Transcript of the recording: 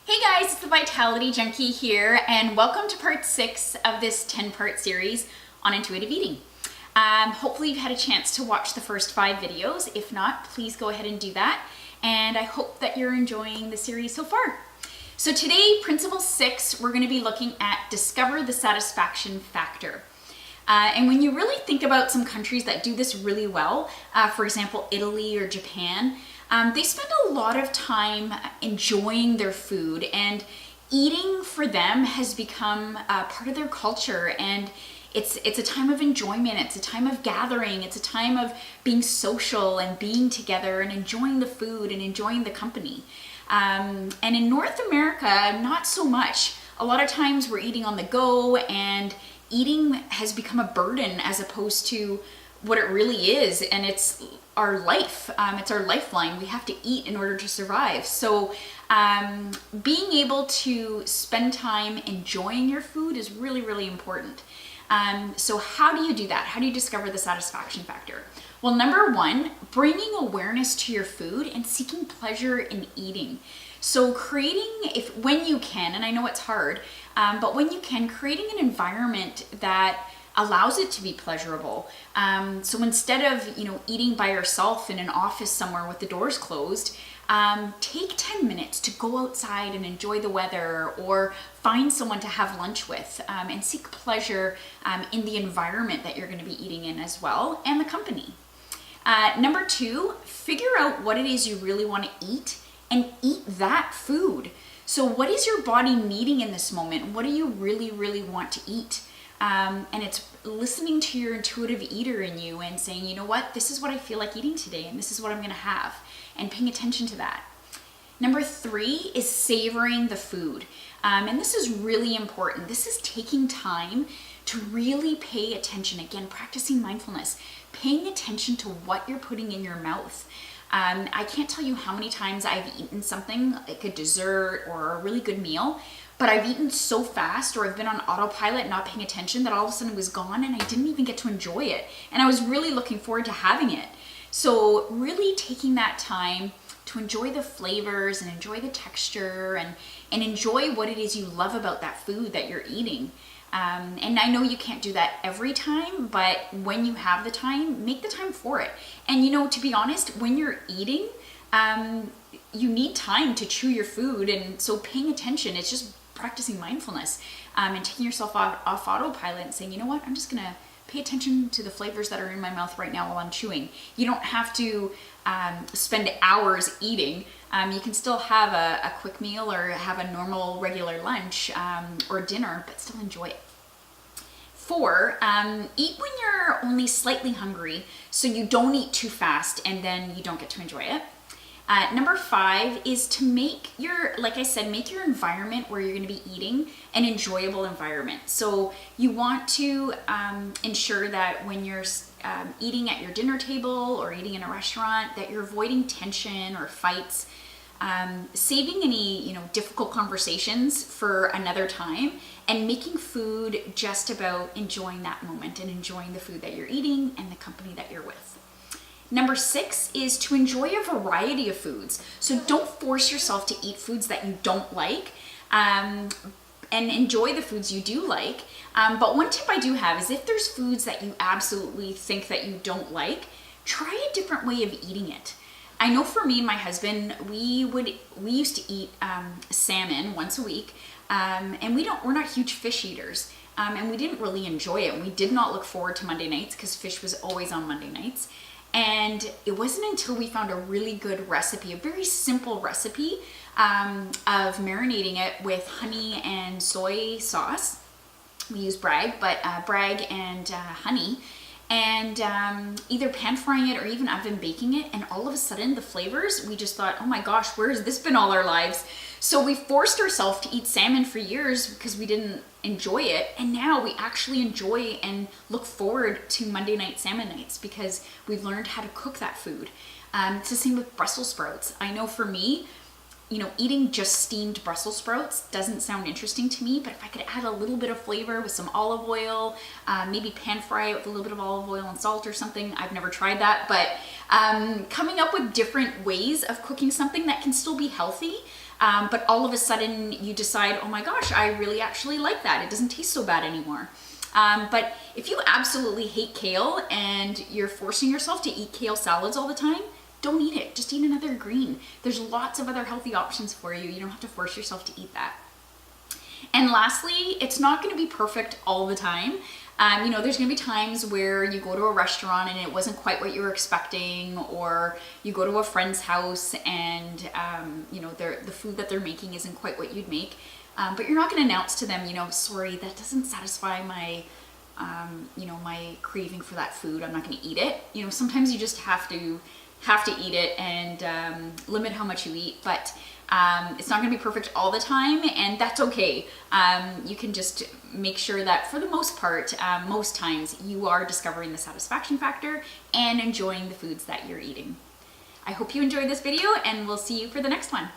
Hey guys, it's the Vitality Junkie here, and welcome to part 6 of this 10-part series on intuitive eating. Hopefully you've had a chance to watch the first 5 videos. If not, please go ahead and do that, and I hope that you're enjoying the series so far. So today, Principle 6, we're going to be looking at discover the satisfaction factor. And when you really think about some countries that do this really well, for example, Italy or Japan, they spend a lot of time enjoying their food, and eating for them has become part of their culture, and it's a time of enjoyment, it's a time of gathering, it's a time of being social and being together and enjoying the food and enjoying the company. And in North America, not so much. A lot of times we're eating on the go, and eating has become a burden as opposed to what it really is, and it's our life. It's our lifeline. We have to eat in order to survive. So being able to spend time enjoying your food is really, really important. So how do you do that? How do you discover the satisfaction factor? Well, number one, bringing awareness to your food and seeking pleasure in eating. So when you can, and I know it's hard, but when you can, creating an environment that allows it to be pleasurable. So instead of, eating by yourself in an office somewhere with the doors closed, take 10 minutes to go outside and enjoy the weather, or find someone to have lunch with, and seek pleasure in the environment that you're going to be eating in as well, and the company. Number two, figure out what it is you really want to eat and eat that food. So what is your body needing in this moment? What do you really, really want to eat? And it's listening to your intuitive eater in you and saying, you know what, this is what I feel like eating today, and this is what I'm going to have, and paying attention to that. Number three is savoring the food. And this is really important. This is taking time to really pay attention. Again, practicing mindfulness, paying attention to what you're putting in your mouth. I can't tell you how many times I've eaten something like a dessert or a really good meal, but I've eaten so fast, or I've been on autopilot not paying attention, that all of a sudden it was gone and I didn't even get to enjoy it. And I was really looking forward to having it. So really taking that time to enjoy the flavors and enjoy the texture, and enjoy what it is you love about that food that you're eating. And I know you can't do that every time, but when you have the time, make the time for it. And to be honest, when you're eating, you need time to chew your food, and so paying attention, it's just practicing mindfulness, and taking yourself off autopilot and saying, you know what, I'm just gonna pay attention to the flavors that are in my mouth right now while I'm chewing. You don't have to spend hours eating. You can still have a quick meal, or have a normal regular lunch, or dinner, but still enjoy it. 4, eat when you're only slightly hungry, so you don't eat too fast and then you don't get to enjoy it. Number 5 is to make your environment where you're going to be eating an enjoyable environment. So you want to ensure that when you're eating at your dinner table or eating in a restaurant, that you're avoiding tension or fights, saving any difficult conversations for another time, and making food just about enjoying that moment and enjoying the food that you're eating and the company that you're with. Number 6 is to enjoy a variety of foods. So don't force yourself to eat foods that you don't like, and enjoy the foods you do like. But one tip I do have is, if there's foods that you absolutely think that you don't like, try a different way of eating it. I know for me and my husband, we used to eat salmon once a week, and we're not huge fish eaters, and we didn't really enjoy it. We did not look forward to Monday nights, because fish was always on Monday nights. And it wasn't until we found a really good recipe, a very simple recipe, of marinating it with honey and soy sauce. We use Bragg, but Bragg and honey, and either pan frying it or even oven baking it. And all of a sudden the flavors, we just thought, oh my gosh, where has this been all our lives? So we forced ourselves to eat salmon for years because we didn't enjoy it, and now we actually enjoy and look forward to Monday night salmon nights because we've learned how to cook that food. It's the same with Brussels sprouts. I know for me, eating just steamed Brussels sprouts doesn't sound interesting to me, but if I could add a little bit of flavor with some olive oil, maybe pan fry it with a little bit of olive oil and salt or something. I've never tried that, but coming up with different ways of cooking something that can still be healthy, but all of a sudden you decide, oh my gosh, I really actually like that. It doesn't taste so bad anymore. But if you absolutely hate kale and you're forcing yourself to eat kale salads all the time, don't eat it. Just eat another green. There's lots of other healthy options for you. You don't have to force yourself to eat that. And lastly, it's not going to be perfect all the time. You know, there's going to be times where you go to a restaurant and it wasn't quite what you were expecting, or you go to a friend's house and, you know, the food that they're making isn't quite what you'd make. But you're not going to announce to them, you know, sorry, that doesn't satisfy my, you know, my craving for that food. I'm not going to eat it. You know, sometimes you just have to eat it and limit how much you eat. But it's not going to be perfect all the time, and that's okay. You can just make sure that for the most part, most times, you are discovering the satisfaction factor and enjoying the foods that you're eating. I hope you enjoyed this video, and we'll see you for the next one.